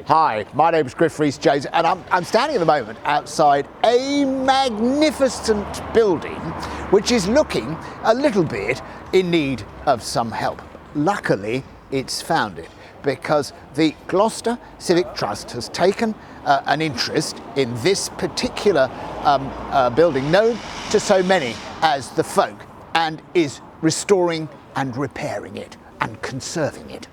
Hi, my name is Griff Rhys-Jones and I'm standing at the moment outside a magnificent building which is looking a little bit in need of some help. Luckily, it's founded because the Gloucester Civic Trust has taken an interest in this particular building known to so many as the Folk, and is restoring and repairing it and conserving it.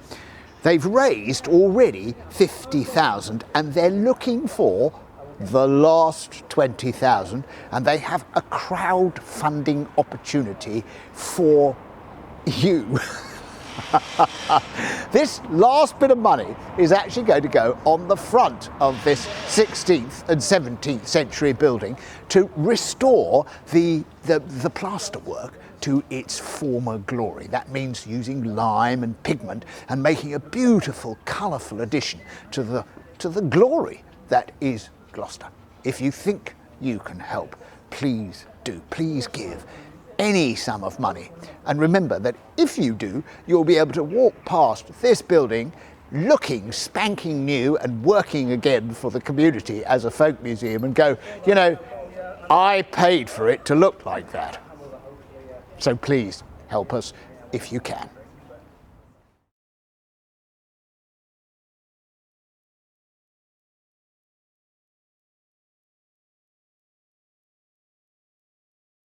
They've raised already 50,000 and they're looking for the last 20,000, and they have a crowdfunding opportunity for you. This last bit of money is actually going to go on the front of this 16th and 17th century building to restore the plasterwork to its former glory. That means using lime and pigment and making a beautiful, colourful addition to the glory that is Gloucester. If you think you can help, please do. Please give any sum of money. And remember that if you do, you'll be able to walk past this building looking spanking new and working again for the community as a folk museum and go, you know, I paid for it to look like that. So please help us if you can.